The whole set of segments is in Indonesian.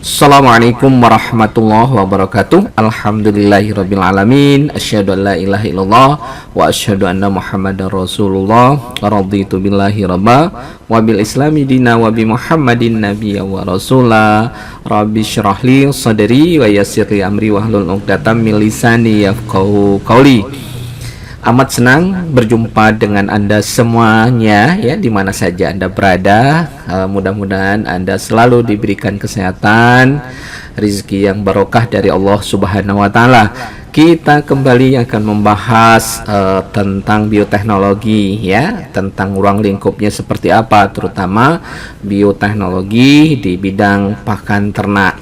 Assalamualaikum warahmatullahi wabarakatuh. Alhamdulillahirrabbilalamin. Asyhadu an la ilaha illallah wa asyhadu anna muhammadar rasulullah. Raditu billahi rabba wa bil islami dina wa bi muhammadin nabiyya wa rasula. Rabbi syrahli sadri wa yassirli amri wahlul 'uqdatam min lisani yafqahu qawli. Amat senang berjumpa dengan Anda semuanya ya, di mana saja Anda berada. Mudah-mudahan Anda selalu diberikan kesehatan, rezeki yang barokah dari Allah Subhanahu wa taala. Kita kembali akan membahas tentang bioteknologi ya, tentang ruang lingkupnya seperti apa, terutama bioteknologi di bidang pakan ternak.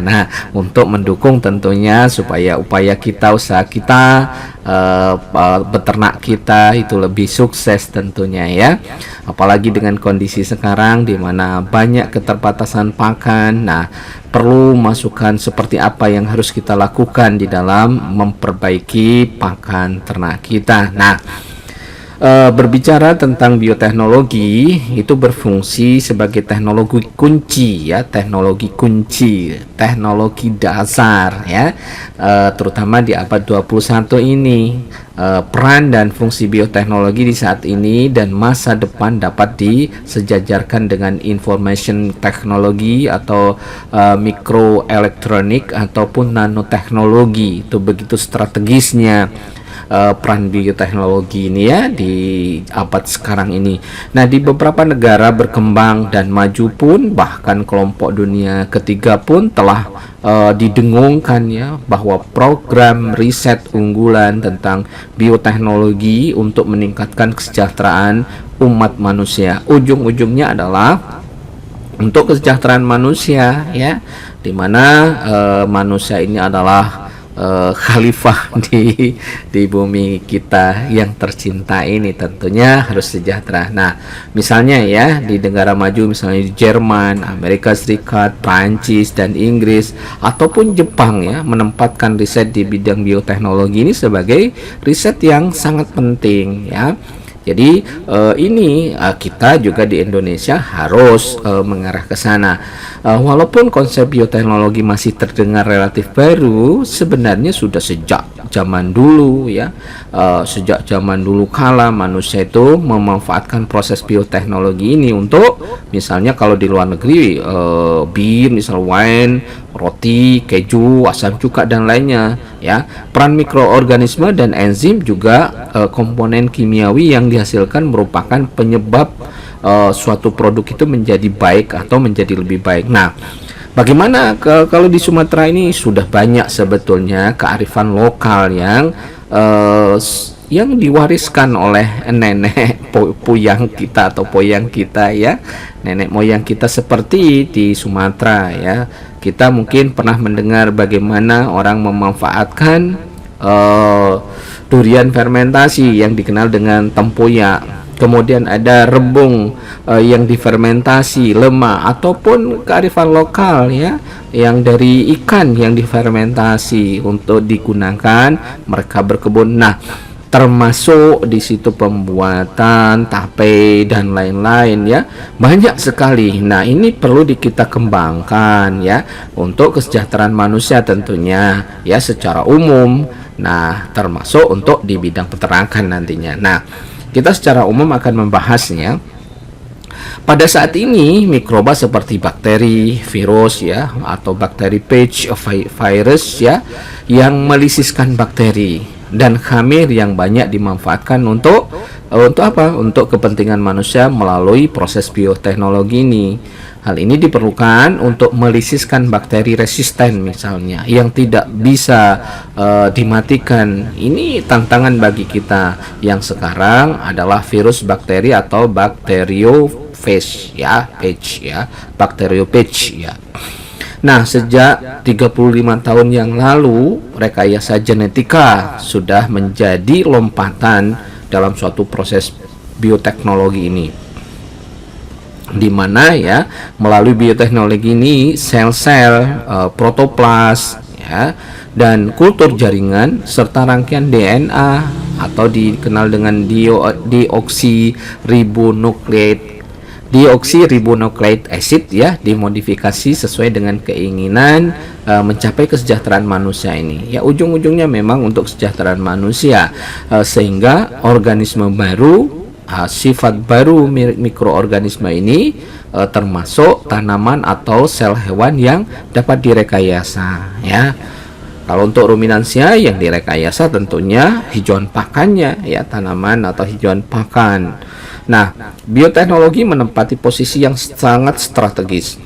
Nah, untuk mendukung tentunya supaya upaya kita, usaha kita, beternak kita itu lebih sukses tentunya ya. Apalagi dengan kondisi sekarang di mana banyak keterbatasan pakan. Nah, perlu masukan seperti apa yang harus kita lakukan di dalam memperbaiki pakan ternak kita. Nah, berbicara tentang bioteknologi itu berfungsi sebagai teknologi kunci ya, teknologi kunci, teknologi dasar ya, terutama di abad 21 ini. Peran dan fungsi bioteknologi di saat ini dan masa depan dapat disejajarkan dengan information teknologi atau mikroelektronik ataupun nanoteknologi. Itu begitu strategisnya peran bioteknologi ini ya di abad sekarang ini. Nah, di beberapa negara berkembang dan maju pun, bahkan kelompok dunia ketiga pun telah didengungkan ya bahwa program riset unggulan tentang bioteknologi untuk meningkatkan kesejahteraan umat manusia. Ujung-ujungnya adalah untuk kesejahteraan manusia ya, di mana manusia ini adalah khalifah di bumi kita yang tercinta ini, tentunya harus sejahtera. Nah, misalnya ya di negara maju, misalnya di Jerman, Amerika Serikat, Prancis dan Inggris ataupun Jepang ya, menempatkan riset di bidang bioteknologi ini sebagai riset yang sangat penting ya. Jadi ini kita juga di Indonesia harus mengarah ke sana. Walaupun konsep bioteknologi masih terdengar relatif baru, sebenarnya sudah sejak zaman dulu ya. Sejak zaman dulu kala manusia itu memanfaatkan proses bioteknologi ini untuk, misalnya kalau di luar negeri, bir, misal wine, roti, keju, asam cuka dan lainnya ya. Peran mikroorganisme dan enzim juga komponen kimiawi yang dihasilkan merupakan penyebab suatu produk itu menjadi baik atau menjadi lebih baik. Nah, bagaimana kalau di Sumatera ini sudah banyak sebetulnya kearifan lokal yang diwariskan oleh nenek puyang kita atau poyang kita ya, nenek moyang kita seperti di Sumatera ya. Kita mungkin pernah mendengar bagaimana orang memanfaatkan durian fermentasi yang dikenal dengan tempoyak. Kemudian ada rebung yang difermentasi, lemak, ataupun kearifan lokal ya, yang dari ikan yang difermentasi untuk digunakan mereka berkebun. Nah, termasuk di situ pembuatan tape dan lain-lain ya, banyak sekali. Nah, ini perlu kita kembangkan ya untuk kesejahteraan manusia tentunya ya secara umum. Nah, termasuk untuk di bidang peternakan nantinya. Nah, kita secara umum akan membahasnya. Pada saat ini mikroba seperti bakteri, virus ya, atau bakteri phage virus ya, yang melisiskan bakteri dan khamir yang banyak dimanfaatkan untuk apa? Untuk kepentingan manusia melalui proses bioteknologi ini. Hal ini diperlukan untuk melisiskan bakteri resisten misalnya yang tidak bisa dimatikan. Ini tantangan bagi kita yang sekarang adalah virus bakteri atau bakteriophage ya, phage ya, bakteriophage ya. Nah, sejak 35 tahun yang lalu, rekayasa genetika sudah menjadi lompatan dalam suatu proses bioteknologi ini, di mana ya melalui bioteknologi ini sel-sel, protoplas ya, dan kultur jaringan serta rangkaian DNA atau dikenal dengan deoksiribonukleat deoksiribonukleik acid ya, dimodifikasi sesuai dengan keinginan mencapai kesejahteraan manusia ini. Ya, ujung-ujungnya memang untuk kesejahteraan manusia, sehingga organisme baru, sifat baru mikroorganisme ini termasuk tanaman atau sel hewan yang dapat direkayasa ya. Kalau untuk ruminansia yang direkayasa tentunya hijauan pakannya ya, tanaman atau hijauan pakan. Nah, bioteknologi menempati posisi yang sangat strategis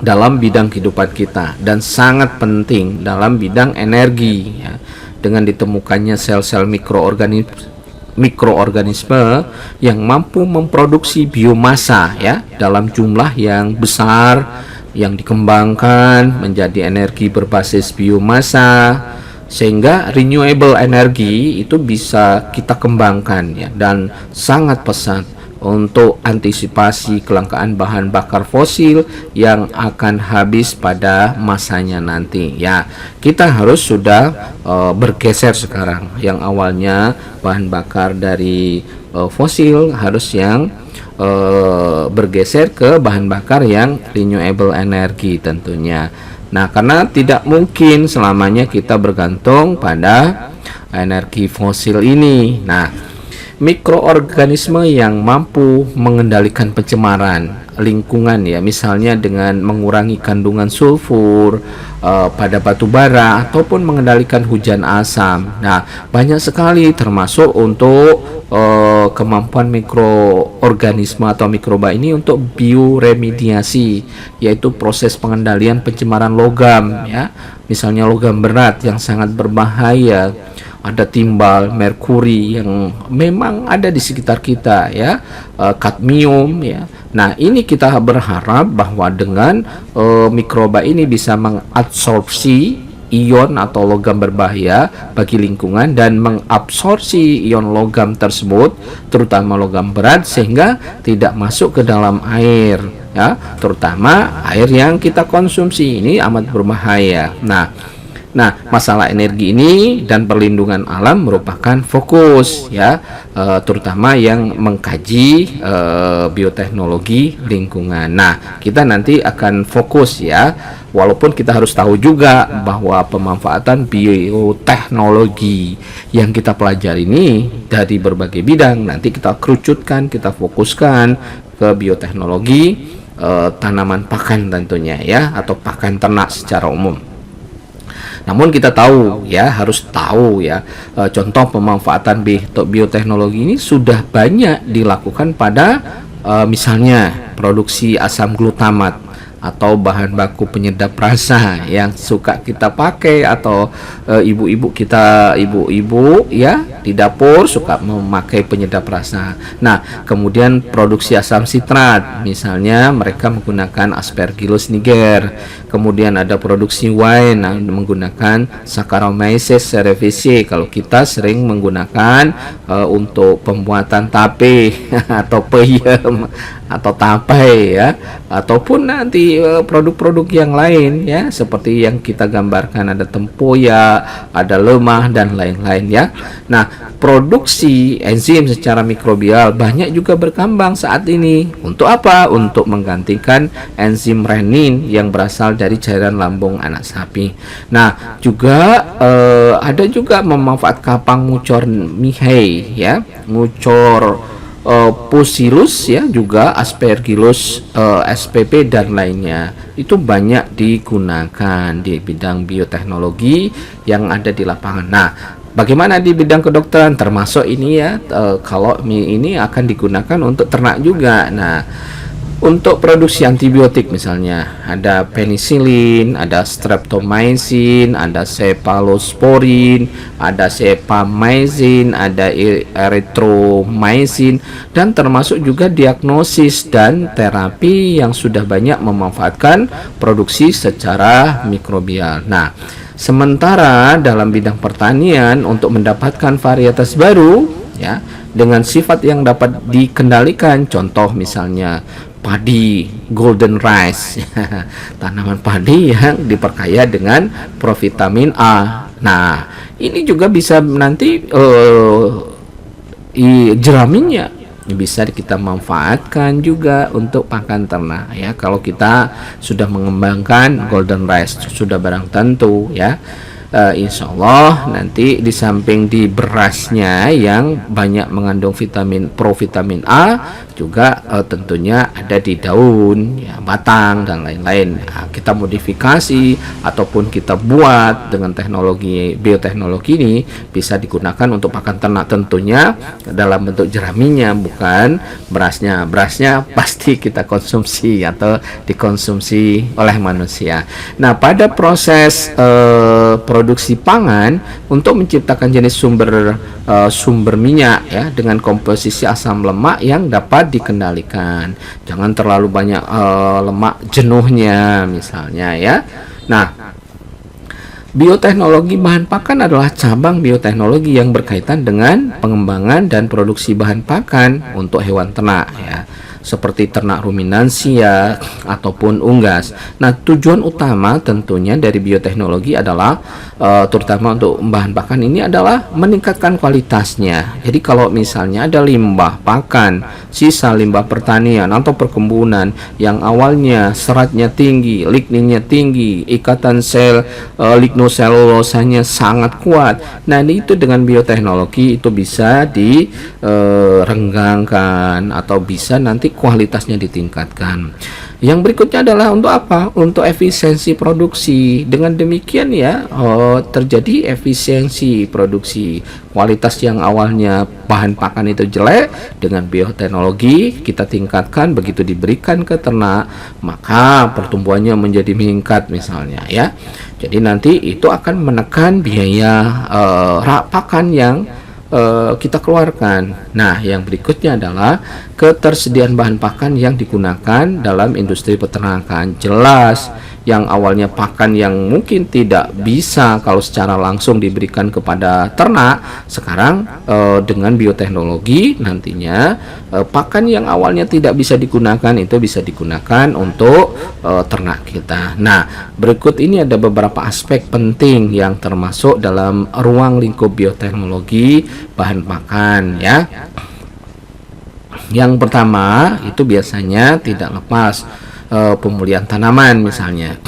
dalam bidang kehidupan kita dan sangat penting dalam bidang energi ya. Dengan ditemukannya sel-sel mikroorganisme yang mampu memproduksi biomasa ya dalam jumlah yang besar, yang dikembangkan menjadi energi berbasis biomasa, sehingga renewable energy itu bisa kita kembangkan ya, dan sangat pesat untuk antisipasi kelangkaan bahan bakar fosil yang akan habis pada masanya nanti ya. Kita harus sudah bergeser sekarang, yang awalnya bahan bakar dari fosil harus yang bergeser ke bahan bakar yang renewable energy tentunya. Nah, karena tidak mungkin selamanya kita bergantung pada energi fosil ini. Nah, mikroorganisme yang mampu mengendalikan pencemaran lingkungan ya, misalnya dengan mengurangi kandungan sulfur pada batu bara ataupun mengendalikan hujan asam. Nah, banyak sekali termasuk untuk kemampuan mikroorganisme atau mikroba ini untuk bioremediasi, yaitu proses pengendalian pencemaran logam ya, misalnya logam berat yang sangat berbahaya, ada timbal, merkuri yang memang ada di sekitar kita ya, kadmium ya. Nah, ini kita berharap bahwa dengan mikroba ini bisa mengabsorpsi ion atau logam berbahaya bagi lingkungan dan mengabsorpsi ion logam tersebut, terutama logam berat, sehingga tidak masuk ke dalam air ya, terutama air yang kita konsumsi ini amat berbahaya. Nah, masalah energi ini dan perlindungan alam merupakan fokus ya, terutama yang mengkaji bioteknologi lingkungan. Nah, kita nanti akan fokus ya, walaupun kita harus tahu juga bahwa pemanfaatan bioteknologi yang kita pelajari ini dari berbagai bidang, nanti kita kerucutkan, kita fokuskan ke bioteknologi tanaman pakan tentunya ya, atau pakan ternak secara umum. Namun kita tahu ya, harus tahu ya, contoh pemanfaatan bioteknologi ini sudah banyak dilakukan pada misalnya produksi asam glutamat atau bahan baku penyedap rasa yang suka kita pakai, atau ibu-ibu kita, ibu-ibu ya di dapur suka memakai penyedap rasa. Nah, kemudian produksi asam sitrat, misalnya mereka menggunakan Aspergillus niger. Kemudian ada produksi wine menggunakan Saccharomyces cerevisiae. Kalau kita sering menggunakan untuk pembuatan tape atau peyem atau tapai ya, ataupun nanti produk-produk yang lain ya, seperti yang kita gambarkan, ada tempoyak, ada lemah dan lain-lain ya. Nah, produksi enzim secara mikrobial banyak juga berkembang saat ini. Untuk apa? Untuk menggantikan enzim renin yang berasal dari cairan lambung anak sapi. Nah, juga ada juga memanfaat kapang ngucor mihei ya, ngucor Pusillus ya, juga Aspergillus spp dan lainnya. Itu banyak digunakan di bidang bioteknologi yang ada di lapangan. Nah, bagaimana di bidang kedokteran, termasuk ini ya, kalau ini akan digunakan untuk ternak juga. Nah, untuk produksi antibiotik misalnya ada penisilin, ada streptomycin, ada cephalosporin, ada cefamycin, ada erythromycin, dan termasuk juga diagnosis dan terapi yang sudah banyak memanfaatkan produksi secara mikrobial. Nah, sementara dalam bidang pertanian, untuk mendapatkan varietas baru ya dengan sifat yang dapat dikendalikan, contoh misalnya padi golden rice, tanaman padi yang diperkaya dengan provitamin A. Nah, ini juga bisa nanti jeraminnya bisa kita manfaatkan juga untuk pakan ternak ya. Kalau kita sudah mengembangkan golden rice sudah barang tentu ya, insya Allah nanti di samping di berasnya yang banyak mengandung provitamin A, juga tentunya ada di daun ya, batang dan lain-lain. Nah, kita modifikasi ataupun kita buat dengan teknologi bioteknologi ini bisa digunakan untuk pakan ternak, tentunya dalam bentuk jeraminya, bukan berasnya. Berasnya pasti kita konsumsi atau dikonsumsi oleh manusia. Nah, pada proses produksi pangan untuk menciptakan jenis sumber minyak ya dengan komposisi asam lemak yang dapat dikendalikan. Jangan terlalu banyak lemak jenuhnya misalnya ya. Nah, bioteknologi bahan pakan adalah cabang bioteknologi yang berkaitan dengan pengembangan dan produksi bahan pakan untuk hewan ternak ya, seperti ternak ruminansia ataupun unggas. Nah, tujuan utama tentunya dari bioteknologi adalah terutama untuk bahan pakan ini adalah meningkatkan kualitasnya. Jadi kalau misalnya ada limbah pakan, sisa limbah pertanian atau perkebunan yang awalnya seratnya tinggi, ligninnya tinggi, ikatan sel lignoselulosanya sangat kuat. Nah, itu dengan bioteknologi itu bisa direnggangkan atau bisa nanti kualitasnya ditingkatkan. Yang berikutnya adalah untuk apa? Untuk efisiensi produksi. Dengan demikian ya, terjadi efisiensi produksi. Kualitas yang awalnya bahan pakan itu jelek, dengan bioteknologi kita tingkatkan, begitu diberikan ke ternak, maka pertumbuhannya menjadi meningkat misalnya ya. Jadi nanti itu akan menekan biaya pakan yang kita keluarkan. Nah, yang berikutnya adalah ketersediaan bahan pakan yang digunakan dalam industri peternakan. Jelas yang awalnya pakan yang mungkin tidak bisa kalau secara langsung diberikan kepada ternak, sekarang dengan bioteknologi nantinya pakan yang awalnya tidak bisa digunakan itu bisa digunakan untuk ternak kita. Nah, berikut ini ada beberapa aspek penting yang termasuk dalam ruang lingkup bioteknologi bahan pakan ya. Yang pertama itu biasanya tidak lepas pemulihan tanaman misalnya.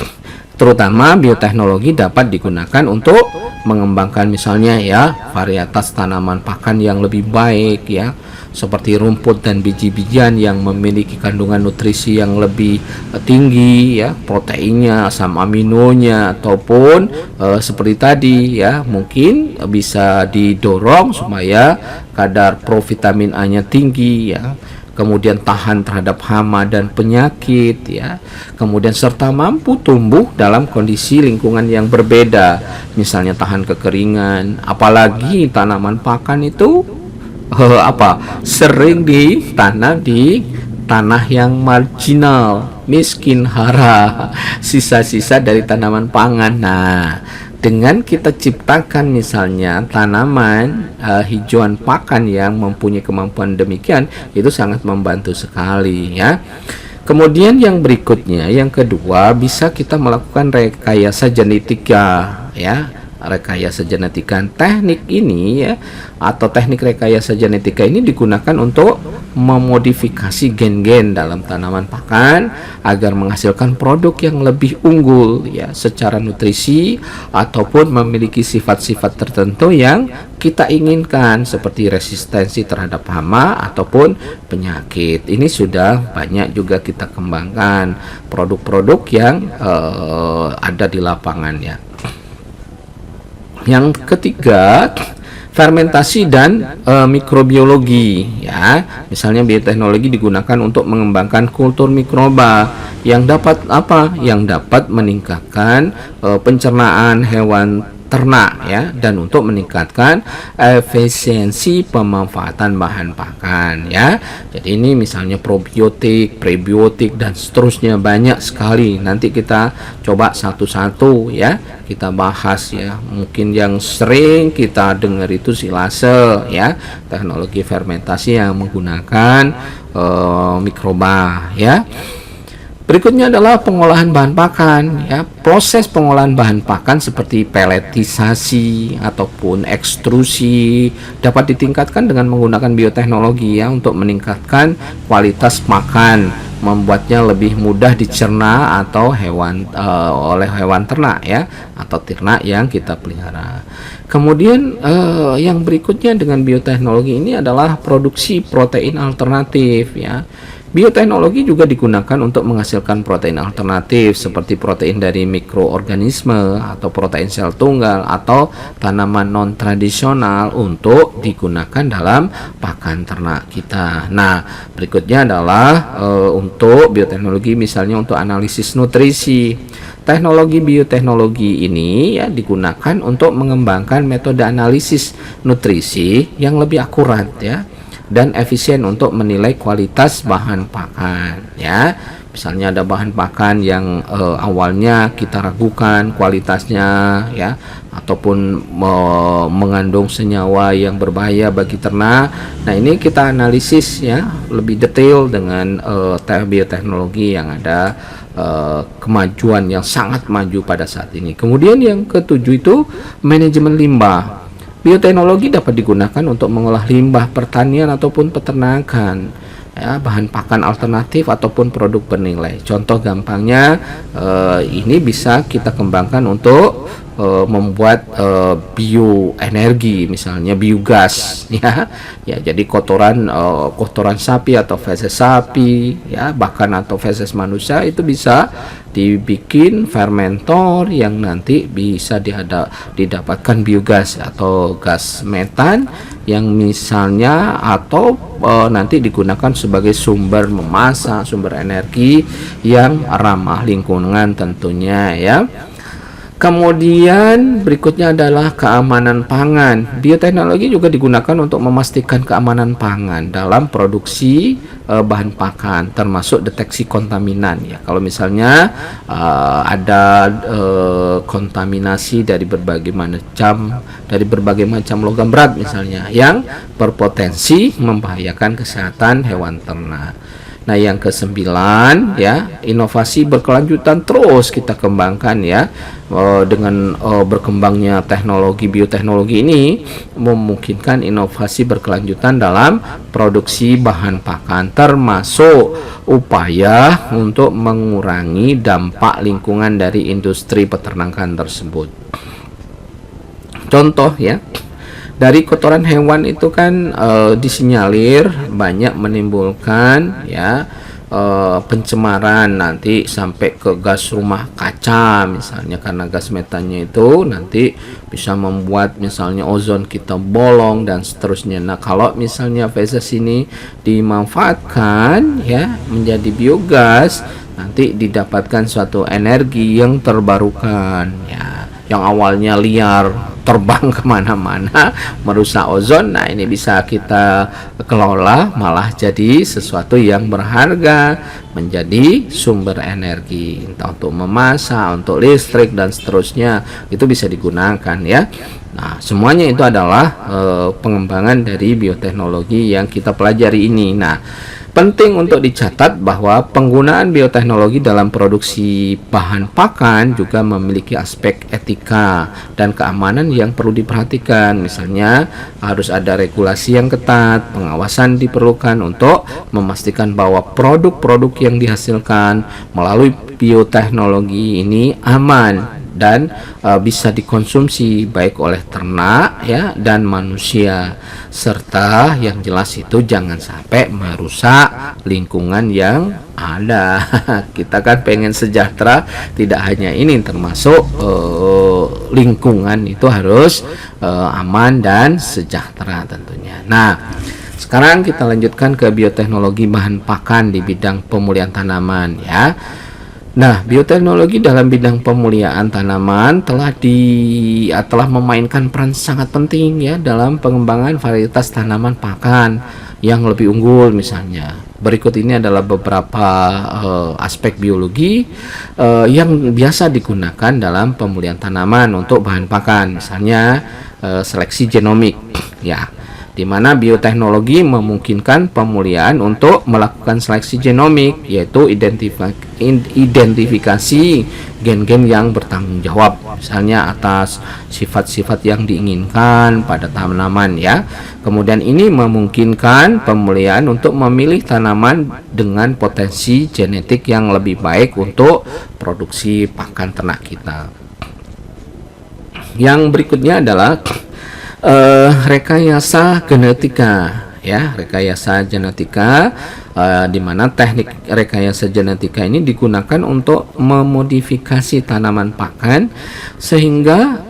Terutama bioteknologi dapat digunakan untuk mengembangkan misalnya ya varietas tanaman pakan yang lebih baik ya, seperti rumput dan biji-bijian yang memiliki kandungan nutrisi yang lebih tinggi ya, proteinnya, asam aminonya, ataupun seperti tadi ya, mungkin bisa didorong supaya kadar provitamin A-nya tinggi ya, kemudian tahan terhadap hama dan penyakit ya, kemudian serta mampu tumbuh dalam kondisi lingkungan yang berbeda, misalnya tahan kekeringan. Apalagi tanaman pakan itu sering ditanam di tanah yang marginal, miskin, hara, sisa-sisa dari tanaman pangan. Nah, dengan kita ciptakan misalnya tanaman hijauan pakan yang mempunyai kemampuan demikian, itu sangat membantu sekali ya. Kemudian yang berikutnya, yang kedua, bisa kita melakukan rekayasa genetika ya. Rekayasa genetika, teknik ini ya, atau teknik rekayasa genetika ini digunakan untuk memodifikasi gen-gen dalam tanaman pakan agar menghasilkan produk yang lebih unggul ya secara nutrisi, ataupun memiliki sifat-sifat tertentu yang kita inginkan seperti resistensi terhadap hama ataupun penyakit. Ini sudah banyak juga kita kembangkan produk-produk yang ada di lapangan ya. Yang ketiga, fermentasi dan mikrobiologi ya. Misalnya bioteknologi digunakan untuk mengembangkan kultur mikroba yang dapat Yang dapat meningkatkan pencernaan hewan ternak ya, dan untuk meningkatkan efisiensi pemanfaatan bahan pakan ya. Jadi ini misalnya probiotik, prebiotik dan seterusnya, banyak sekali. Nanti kita coba satu-satu ya, kita bahas ya. Mungkin yang sering kita dengar itu silase ya, teknologi fermentasi yang menggunakan mikroba ya. Berikutnya adalah pengolahan bahan pakan ya. Proses pengolahan bahan pakan seperti peletisasi ataupun ekstrusi dapat ditingkatkan dengan menggunakan bioteknologi ya untuk meningkatkan kualitas makan, membuatnya lebih mudah dicerna atau oleh hewan ternak ya atau ternak yang kita pelihara. Kemudian yang berikutnya dengan bioteknologi ini adalah produksi protein alternatif ya. Bioteknologi juga digunakan untuk menghasilkan protein alternatif seperti protein dari mikroorganisme atau protein sel tunggal atau tanaman non-tradisional untuk digunakan dalam pakan ternak kita. Nah, berikutnya adalah untuk bioteknologi misalnya untuk analisis nutrisi. Teknologi bioteknologi ini ya digunakan untuk mengembangkan metode analisis nutrisi yang lebih akurat ya dan efisien untuk menilai kualitas bahan pakan ya. Misalnya ada bahan pakan yang awalnya kita ragukan kualitasnya ya ataupun mengandung senyawa yang berbahaya bagi ternak. Nah, ini kita analisis ya lebih detail dengan bioteknologi yang ada kemajuan yang sangat maju pada saat ini. Kemudian yang ketujuh itu manajemen limbah. Bioteknologi dapat digunakan untuk mengolah limbah pertanian ataupun peternakan, ya, bahan pakan alternatif ataupun produk bernilai. Contoh gampangnya ini bisa kita kembangkan untuk membuat bioenergi, misalnya biogas, ya. Jadi kotoran sapi atau feses sapi, ya, bahkan atau feses manusia itu bisa dibikin fermentor yang nanti bisa didapatkan biogas atau gas metan yang misalnya atau nanti digunakan sebagai sumber memasak, sumber energi yang ramah lingkungan tentunya ya. Kemudian berikutnya adalah keamanan pangan. Bioteknologi juga digunakan untuk memastikan keamanan pangan dalam produksi bahan pakan, termasuk deteksi kontaminan ya. Kalau misalnya ada kontaminasi dari berbagai macam logam berat misalnya yang berpotensi membahayakan kesehatan hewan ternak. Nah, yang kesembilan ya, inovasi berkelanjutan terus kita kembangkan ya. Dengan berkembangnya teknologi bioteknologi ini memungkinkan inovasi berkelanjutan dalam produksi bahan pakan, termasuk upaya untuk mengurangi dampak lingkungan dari industri peternakan tersebut. Contoh ya, dari kotoran hewan itu kan disinyalir banyak menimbulkan ya pencemaran nanti sampai ke gas rumah kaca misalnya, karena gas metannya itu nanti bisa membuat misalnya ozon kita bolong dan seterusnya. Nah, kalau misalnya feses ini dimanfaatkan ya menjadi biogas, nanti didapatkan suatu energi yang terbarukan ya, yang awalnya liar terbang kemana-mana merusak ozon. Nah, ini bisa kita kelola malah jadi sesuatu yang berharga, menjadi sumber energi entah untuk memasak, untuk listrik dan seterusnya, itu bisa digunakan ya. Nah, semuanya itu adalah pengembangan dari bioteknologi yang kita pelajari ini. Nah, penting untuk dicatat bahwa penggunaan bioteknologi dalam produksi bahan pakan juga memiliki aspek etika dan keamanan yang perlu diperhatikan. Misalnya, harus ada regulasi yang ketat, pengawasan diperlukan untuk memastikan bahwa produk-produk yang dihasilkan melalui bioteknologi ini aman dan bisa dikonsumsi baik oleh ternak ya dan manusia, serta yang jelas itu jangan sampai merusak lingkungan yang ada. Kita kan pengen sejahtera, tidak hanya ini, termasuk lingkungan itu harus aman dan sejahtera tentunya. Nah, sekarang kita lanjutkan ke bioteknologi bahan pakan di bidang pemulihan tanaman ya. Nah, bioteknologi dalam bidang pemulihan tanaman telah memainkan peran sangat penting ya dalam pengembangan varietas tanaman pakan yang lebih unggul misalnya. Berikut ini adalah beberapa aspek biologi yang biasa digunakan dalam pemulihan tanaman untuk bahan pakan. Misalnya seleksi genomik ya. di mana bioteknologi memungkinkan pemulihan untuk melakukan seleksi genomik, yaitu identifikasi gen-gen yang bertanggung jawab, misalnya atas sifat-sifat yang diinginkan pada tanaman ya. Kemudian ini memungkinkan pemulihan untuk memilih tanaman dengan potensi genetik yang lebih baik untuk produksi pakan ternak kita. Yang berikutnya adalah rekayasa genetika ya, rekayasa genetika, di mana teknik rekayasa genetika ini digunakan untuk memodifikasi tanaman pakan sehingga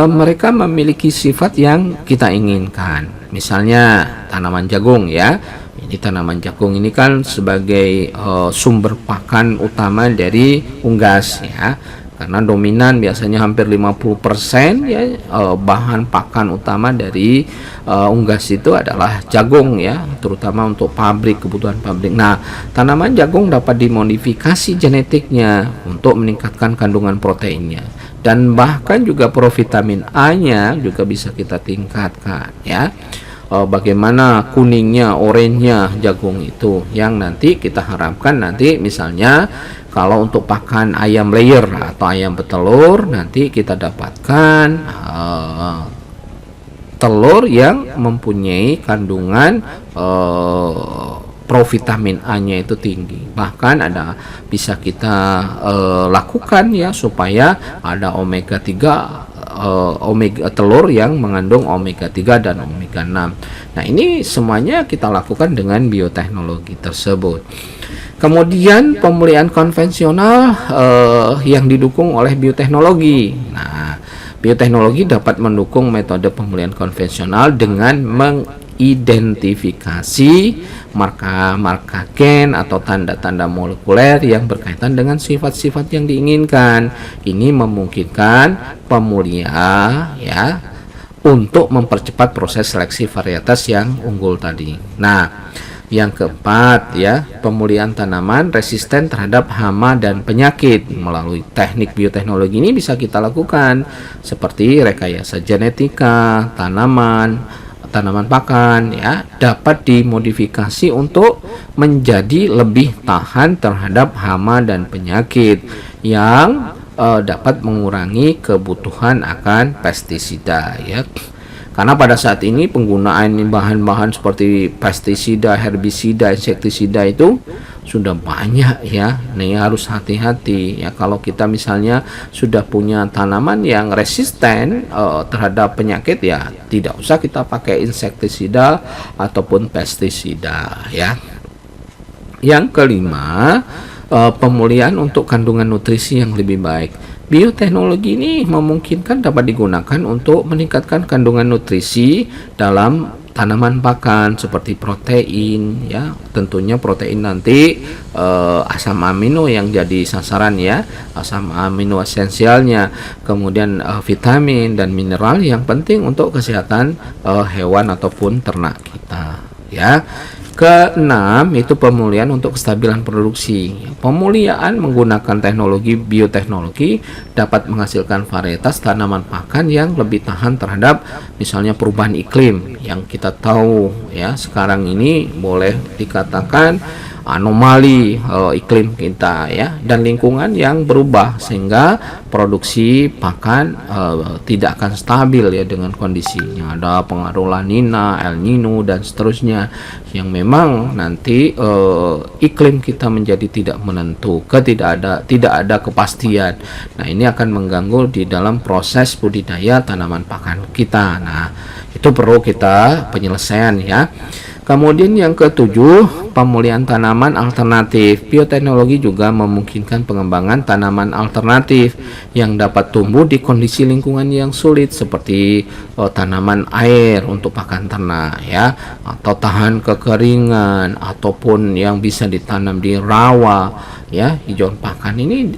mereka memiliki sifat yang kita inginkan. Misalnya tanaman jagung ya. Ini tanaman jagung ini kan sebagai sumber pakan utama dari unggas ya. Karena dominan biasanya hampir 50% ya, bahan pakan utama dari unggas itu adalah jagung ya, terutama untuk pabrik, kebutuhan pabrik. Nah, tanaman jagung dapat dimodifikasi genetiknya untuk meningkatkan kandungan proteinnya, dan bahkan juga provitamin A-nya juga bisa kita tingkatkan ya. Bagaimana kuningnya, oranye jagung itu yang nanti kita harapkan nanti misalnya kalau untuk pakan ayam layer atau ayam petelur, nanti kita dapatkan telur yang mempunyai kandungan provitamin A-nya itu tinggi. Bahkan ada bisa kita lakukan ya supaya ada omega 3, omega telur yang mengandung omega 3 dan omega 6. Nah, ini semuanya kita lakukan dengan bioteknologi tersebut. Kemudian pemulihan konvensional yang didukung oleh bioteknologi. Nah, bioteknologi dapat mendukung metode pemulihan konvensional dengan mengidentifikasi marka-marka gen atau tanda-tanda molekuler yang berkaitan dengan sifat-sifat yang diinginkan. Ini memungkinkan pemulihan ya untuk mempercepat proses seleksi varietas yang unggul tadi. Nah, yang keempat ya, pemulihan tanaman resisten terhadap hama dan penyakit. Melalui teknik bioteknologi ini bisa kita lakukan seperti rekayasa genetika tanaman pakan ya, dapat dimodifikasi untuk menjadi lebih tahan terhadap hama dan penyakit yang dapat mengurangi kebutuhan akan pestisida ya. Karena pada saat ini penggunaan bahan-bahan seperti pestisida, herbisida, insektisida itu sudah banyak ya. Nih harus hati-hati ya, kalau kita misalnya sudah punya tanaman yang resisten terhadap penyakit ya, tidak usah kita pakai insektisida ataupun pestisida ya. Yang kelima, pemulihan untuk kandungan nutrisi yang lebih baik. Bioteknologi ini memungkinkan dapat digunakan untuk meningkatkan kandungan nutrisi dalam tanaman pakan seperti protein ya. Tentunya protein nanti asam amino yang jadi sasaran ya, asam amino esensialnya, kemudian vitamin dan mineral yang penting untuk kesehatan hewan ataupun ternak kita ya. Keenam, itu pemulihan untuk kestabilan produksi. Pemulihan menggunakan teknologi bioteknologi dapat menghasilkan varietas tanaman pakan yang lebih tahan terhadap misalnya perubahan iklim yang kita tahu ya, sekarang ini boleh dikatakan anomali iklim kita ya, dan lingkungan yang berubah sehingga produksi pakan tidak akan stabil ya dengan kondisinya. Ada pengaruh La Nina, El Nino dan seterusnya yang memang nanti iklim kita menjadi tidak menentu, tidak ada kepastian. Nah, ini akan mengganggu di dalam proses budidaya tanaman pakan kita. Nah, itu perlu kita penyelesaian ya. Kemudian yang ketujuh, pemulihan tanaman alternatif. Bioteknologi juga memungkinkan pengembangan tanaman alternatif yang dapat tumbuh di kondisi lingkungan yang sulit seperti tanaman air untuk pakan ternak ya, atau tahan kekeringan, ataupun yang bisa ditanam di rawa ya, hijauan pakan ini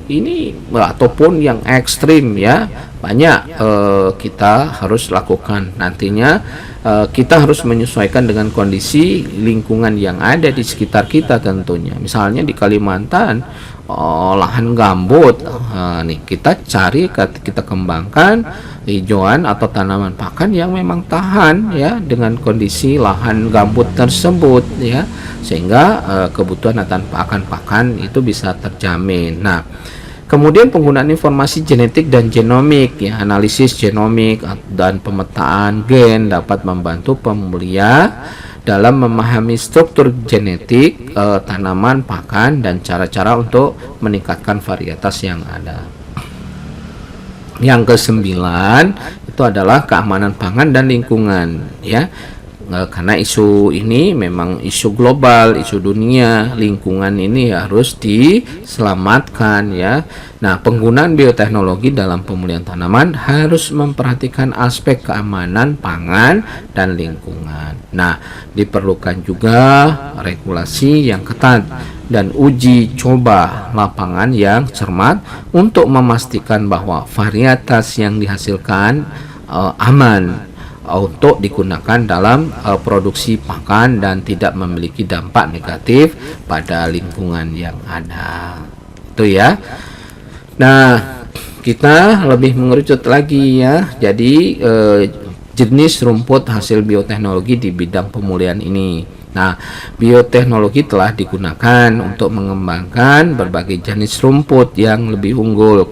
ataupun yang ekstrim ya, banyak kita harus lakukan. Nantinya kita harus menyesuaikan dengan kondisi lingkungan yang ada di sekitar kita tentunya. Misalnya di Kalimantan, lahan gambut, nih kita cari, kita kembangkan hijauan atau tanaman pakan yang memang tahan ya dengan kondisi lahan gambut tersebut ya, sehingga kebutuhan akan pakan itu bisa terjamin. Nah, kemudian penggunaan informasi genetik dan genomik ya, analisis genomik dan pemetaan gen dapat membantu pemulia dalam memahami struktur genetik tanaman pakan dan cara-cara untuk meningkatkan varietas yang ada. Yang kesembilan itu adalah keamanan pangan dan lingkungan ya. Karena isu ini memang isu global, isu dunia, lingkungan ini harus diselamatkan ya. Nah, penggunaan bioteknologi dalam pemulihan tanaman harus memperhatikan aspek keamanan pangan dan lingkungan. Nah, diperlukan juga regulasi yang ketat dan uji coba lapangan yang cermat untuk memastikan bahwa varietas yang dihasilkan aman untuk digunakan dalam produksi pakan dan tidak memiliki dampak negatif pada lingkungan yang ada. Itu ya. Nah, kita lebih mengerucut lagi ya. Jadi jenis rumput hasil bioteknologi di bidang pemulihan ini. Nah, bioteknologi telah digunakan untuk mengembangkan berbagai jenis rumput yang lebih unggul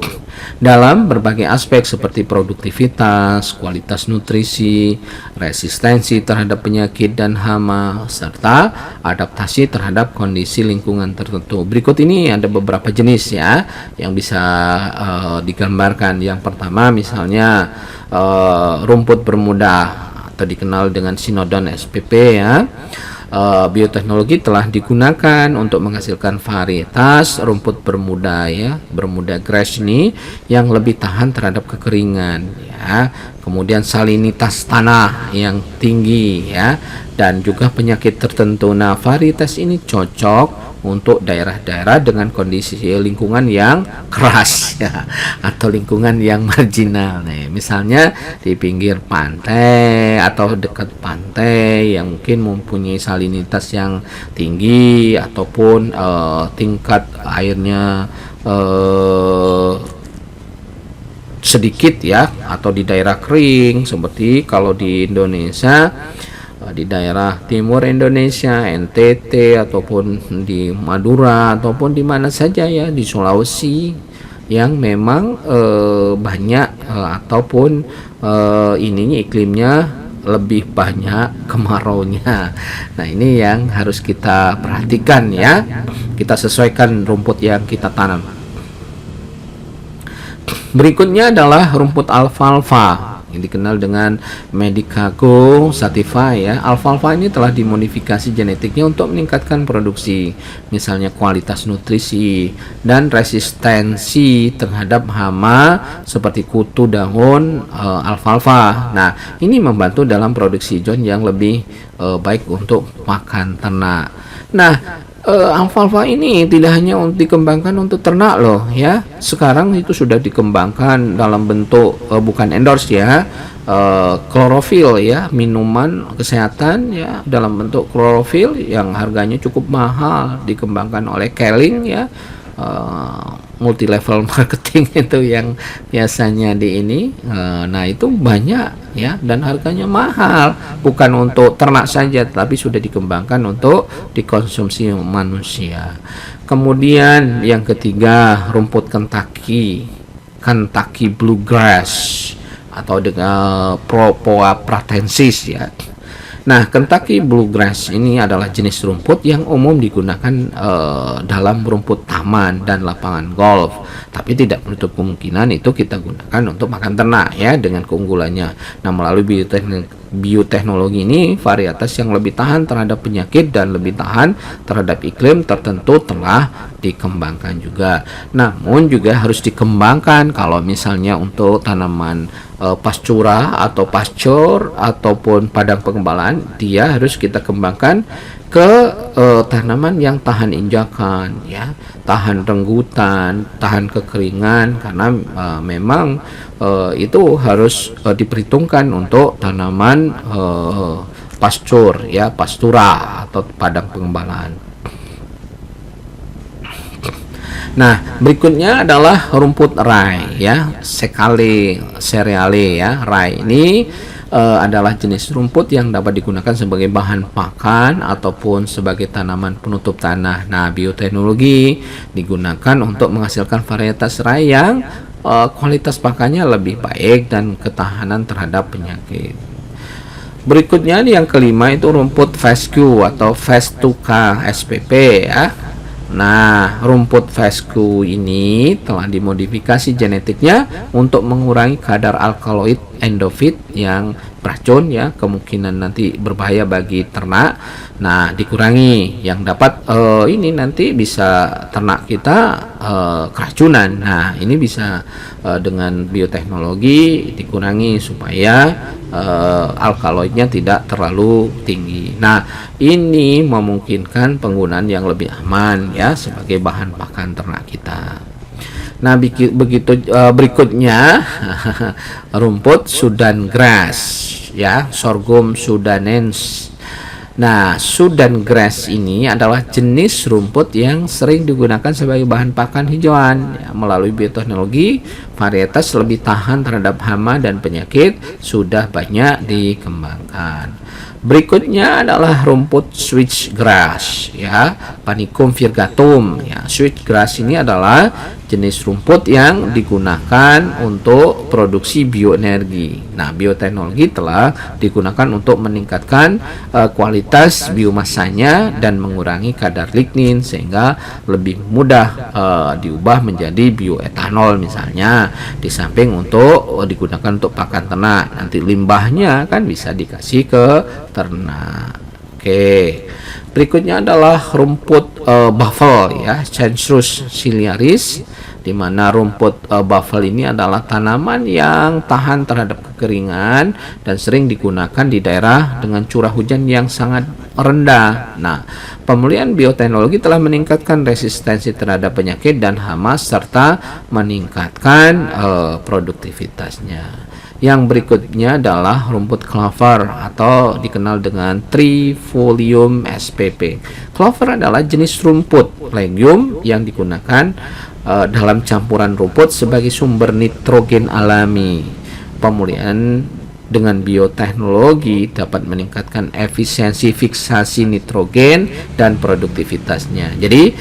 dalam berbagai aspek seperti produktivitas, kualitas nutrisi, resistensi terhadap penyakit dan hama, serta adaptasi terhadap kondisi lingkungan tertentu. Berikut ini ada beberapa jenis ya yang bisa digambarkan. Yang pertama misalnya rumput bermuda atau dikenal dengan Sinodon spp ya. Bioteknologi telah digunakan untuk menghasilkan varietas rumput bermuda ya, bermuda grass ini yang lebih tahan terhadap kekeringan ya. Kemudian salinitas tanah yang tinggi ya, dan juga penyakit tertentu. Nah, varietas ini cocok untuk daerah-daerah dengan kondisi lingkungan yang keras ya, atau lingkungan yang marginal nih. Misalnya di pinggir pantai atau dekat pantai yang mungkin mempunyai salinitas yang tinggi ataupun tingkat airnya sedikit ya, atau di daerah kering seperti kalau di Indonesia, di daerah timur Indonesia, NTT ataupun di Madura ataupun di mana saja ya, di Sulawesi yang memang banyak ataupun ininya iklimnya lebih banyak kemaraunya. Nah, ini yang harus kita perhatikan ya. Kita sesuaikan rumput yang kita tanam. Berikutnya adalah rumput alfalfa yang dikenal dengan Medicago sativa ya. Alfalfa ini telah dimodifikasi genetiknya untuk meningkatkan produksi, misalnya kualitas nutrisi dan resistensi terhadap hama seperti kutu daun alfalfa. Nah, ini membantu dalam produksi hijauan yang lebih baik untuk pakan ternak. Nah, alfalfa ini tidak hanya dikembangkan untuk ternak loh ya. Sekarang itu sudah dikembangkan dalam bentuk bukan endorse ya, klorofil ya, minuman kesehatan ya dalam bentuk klorofil yang harganya cukup mahal, dikembangkan oleh Keling ya. Multi level marketing itu yang biasanya di ini, nah itu banyak ya, dan harganya mahal, bukan untuk ternak saja tapi sudah dikembangkan untuk dikonsumsi manusia. Kemudian yang ketiga, rumput Kentucky bluegrass atau dengan Propoa pratensis ya. Nah, Kentucky bluegrass ini adalah jenis rumput yang umum digunakan dalam rumput taman dan lapangan golf, tapi tidak menutup kemungkinan itu kita gunakan untuk makan ternak ya, dengan keunggulannya. Nah, melalui bioteknologi ini, varietas yang lebih tahan terhadap penyakit dan lebih tahan terhadap iklim tertentu telah dikembangkan juga. Namun juga harus dikembangkan kalau misalnya untuk tanaman pastura atau pasture ataupun padang pengembalaan, dia harus kita kembangkan ke tanaman yang tahan injakan, ya, tahan renggutan, tahan kekeringan, karena memang itu harus diperhitungkan untuk tanaman pastur, ya, pastura atau padang pengembalaan. Nah, berikutnya adalah rumput rai, ya, sekale cereale, ya. Rai ini adalah jenis rumput yang dapat digunakan sebagai bahan pakan ataupun sebagai tanaman penutup tanah. Nah, bioteknologi digunakan untuk menghasilkan varietas rai yang kualitas pakannya lebih baik dan ketahanan terhadap penyakit. Berikutnya yang kelima itu rumput fescue atau Festuca spp, ya. Nah, rumput fescue ini telah dimodifikasi genetiknya untuk mengurangi kadar alkaloid endofit yang beracun, ya, kemungkinan nanti berbahaya bagi ternak. Nah, dikurangi yang dapat ini nanti bisa ternak kita keracunan. Nah, ini bisa dengan bioteknologi dikurangi supaya alkaloidnya tidak terlalu tinggi. Nah, ini memungkinkan penggunaan yang lebih aman, ya, sebagai bahan pakan ternak kita. Nah, begitu berikutnya rumput Sudan grass, ya, sorghum sudanense. Nah, Sudan grass ini adalah jenis rumput yang sering digunakan sebagai bahan pakan hijauan, ya. Melalui bioteknologi, varietas lebih tahan terhadap hama dan penyakit sudah banyak dikembangkan. Berikutnya adalah rumput switchgrass, ya, Panicum virgatum, ya. Switchgrass ini adalah jenis rumput yang digunakan untuk produksi bioenergi. Nah, bioteknologi telah digunakan untuk meningkatkan kualitas biomasanya dan mengurangi kadar lignin sehingga lebih mudah diubah menjadi bioetanol misalnya. Di samping untuk digunakan untuk pakan ternak, nanti limbahnya kan bisa dikasih ke ternak. Oke. Berikutnya adalah rumput buffel, ya, Census ciliaris, di mana rumput buffel ini adalah tanaman yang tahan terhadap kekeringan dan sering digunakan di daerah dengan curah hujan yang sangat rendah. Nah, pemulihan bioteknologi telah meningkatkan resistensi terhadap penyakit dan hama serta meningkatkan produktivitasnya. Yang berikutnya adalah rumput clover atau dikenal dengan Trifolium spp. Clover adalah jenis rumput legume yang digunakan dalam campuran rumput sebagai sumber nitrogen alami. Pemulihan dengan bioteknologi dapat meningkatkan efisiensi fiksasi nitrogen dan produktivitasnya. Jadi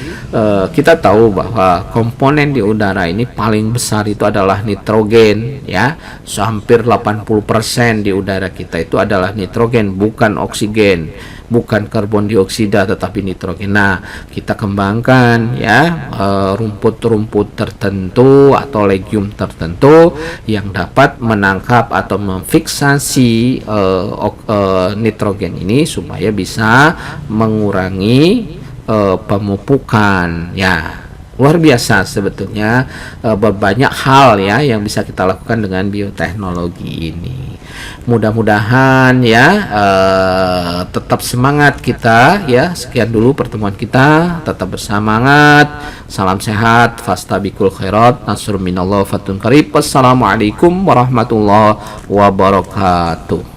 kita tahu bahwa komponen di udara ini paling besar itu adalah nitrogen, ya. Hampir 80% di udara kita itu adalah nitrogen, bukan oksigen, bukan karbon dioksida, tetapi nitrogen. Nah, kita kembangkan, ya, rumput-rumput tertentu atau legume tertentu yang dapat menangkap atau memfiksasi nitrogen ini supaya bisa mengurangi pemupukan, ya. Luar biasa sebetulnya, banyak hal, ya, yang bisa kita lakukan dengan bioteknologi ini. Mudah-mudahan, ya, tetap semangat kita, ya. Sekian dulu pertemuan kita, tetap bersemangat, salam sehat, fastabikul khairat, nasrun minallah, fatun qarib. Wassalamualaikum warahmatullahi wabarakatuh.